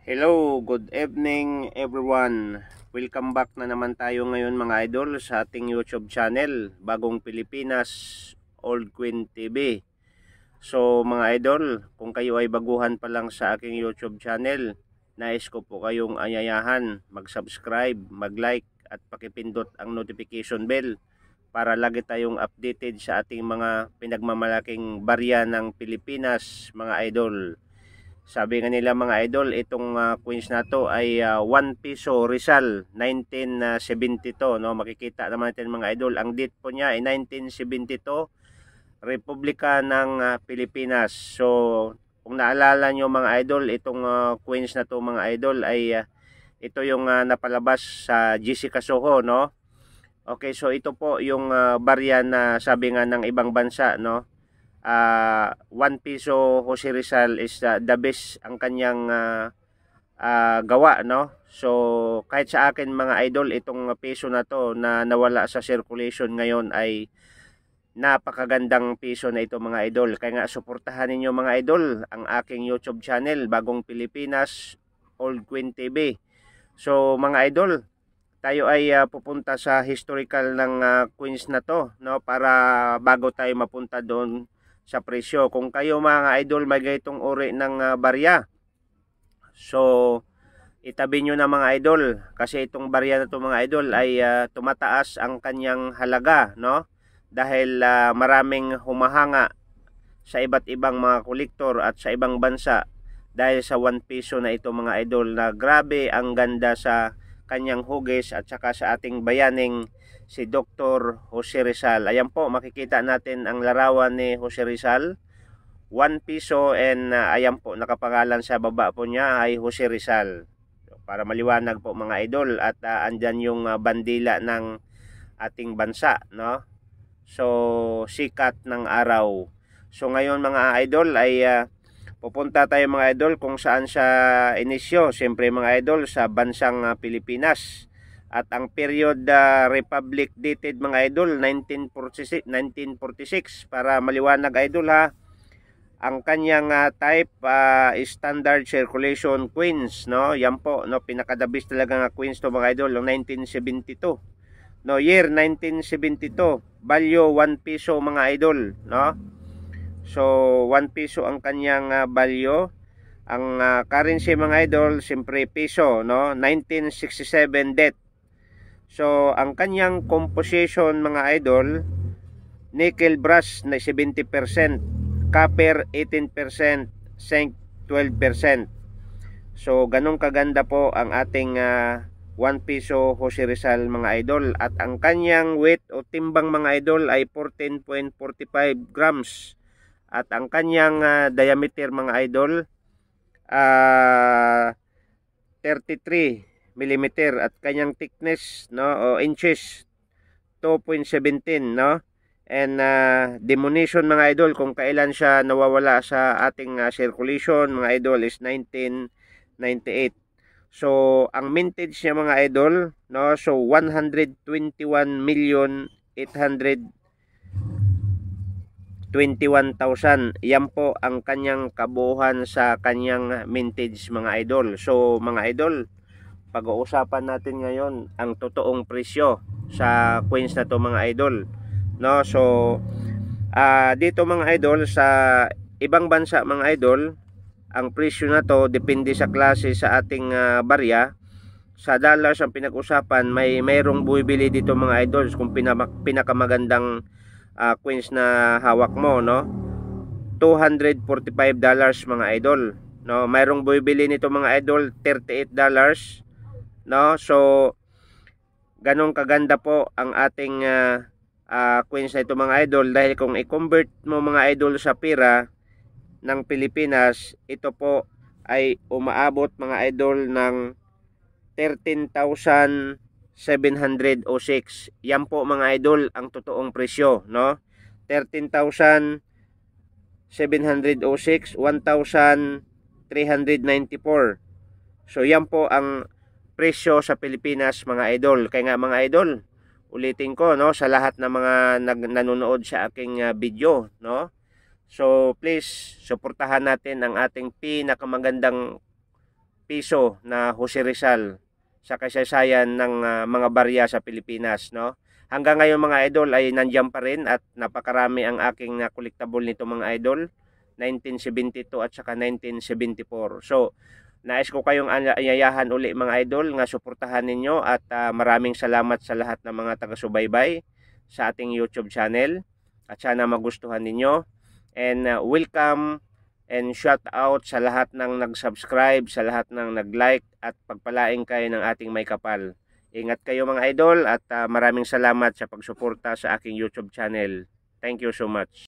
Hello, good evening everyone. Welcome back na naman tayo ngayon mga idol sa ating YouTube channel, Bagong Pilipinas, Old Queen TV. So mga idol, kung kayo ay baguhan pa lang sa aking YouTube channel, nais ko po kayong ayayahan, mag-subscribe, mag-like at pakipindot ang notification bell para lagi tayong updated sa ating mga pinagmamalaking barya ng Pilipinas mga idol. Sabi nga nila mga idol, itong coins na to ay 1 piso Rizal 1972, no? Makikita naman natin mga idol, ang date po niya ay 1972, Republika ng Pilipinas. So kung naalala nyo mga idol, itong coins na to mga idol ay ito yung napalabas sa GC Kasuho, no? Okay, so ito po yung barya na sabi nga ng ibang bansa, no? 1 piso Jose Rizal is the best ang kanyang gawa, no? So kahit sa akin mga idol, itong piso na to na nawala sa circulation ngayon ay napakagandang piso na ito mga idol. Kaya nga suportahan ninyo mga idol ang aking YouTube channel, Bagong Pilipinas, Old Queen TV. So mga idol, tayo ay pupunta sa historical ng coins na to, no? Para bago tayo mapunta doon sa presyo. Kung kayo mga idol may ganitong uri ng barya, so itabi nyo na mga idol, kasi itong barya na to mga idol ay tumataas ang kanyang halaga, no? Dahil maraming humahanga sa iba't ibang mga kolektor at sa ibang bansa dahil sa 1 piso na ito mga idol, na grabe ang ganda sa kanyang hugis at saka sa ating bayaning si Dr. Jose Rizal. Ayan po, makikita natin ang larawan ni Jose Rizal, 1 piso, and ayan po, nakapangalan sa baba po niya ay Jose Rizal. So, para maliwanag po mga idol, at andyan yung bandila ng ating bansa, no? So sikat ng araw. So ngayon mga idol ay pupunta tayo mga idol kung saan sa inisyo. Siyempre mga idol sa bansang Pilipinas. At ang period Republic dated mga idol 1946 para maliwanag idol ha. Ang kanyang type standard circulation queens, no? Yan po, no, pinakadabis talaga nga queens to mga idol ng 1972. No, year 1972, value 1 piso mga idol, no? So 1 piso ang kanyang value. Ang currency mga idol, siyempre piso, no? 1967 debt. So ang kanyang composition mga idol, nickel brass na 70%, copper 18%, zinc 12%. So ganun kaganda po ang ating 1 piso Jose Rizal mga idol, at ang kanyang weight o timbang mga idol ay 14.45 grams, at ang kanyang diameter mga idol 33 millimeter, at kanyang thickness, no, o inches 2.17, no, and diminution mga idol kung kailan siya nawawala sa ating circulation mga idol is 1998. So ang mintage niya mga idol, no, so 121,821,000. Yan po ang kanyang kabuuhan sa kanyang mintage mga idol. So mga idol, pag-uusapan natin ngayon ang totoong presyo sa coins na to mga idol, no? So dito mga idol sa ibang bansa mga idol, ang presyo na to depende sa klase sa ating barya. Sa dollars ang pinag-usapan, mayroong bumibili dito mga idols kung pinakamagandang coins na hawak mo, no, $245 mga idol, no. Mayroong bumibili nito mga idol $38, no. So ganong kaganda po ang ating coins na ito mga idol, dahil kung i-convert mo mga idol sa pera ng Pilipinas, ito po ay umaabot mga idol ng 13,706. Yan po mga idol ang totoong presyo, no? 13,706, 1,394. So yan po ang presyo sa Pilipinas mga idol. Kaya nga mga idol, ulitin ko, no, sa lahat ng mga nanonood sa aking video, no, so please suportahan natin ang ating pinakamagandang piso na Jose Rizal sa kasaysayan ng mga barya sa Pilipinas, no? Hanggang ngayon mga idol ay nandiyan pa rin at napakarami ang aking collectible nito mga idol, 1972 at saka 1974. So, nais ko kayong ayayahan uli mga idol nga suportahan ninyo at maraming salamat sa lahat ng mga taga-subaybay sa ating YouTube channel at sana magustuhan ninyo. And welcome and shout out sa lahat ng nag-subscribe, sa lahat ng nag-like at pagpalaing kayo ng ating may kapal. Ingat kayo mga idol at maraming salamat sa pagsuporta sa aking YouTube channel. Thank you so much.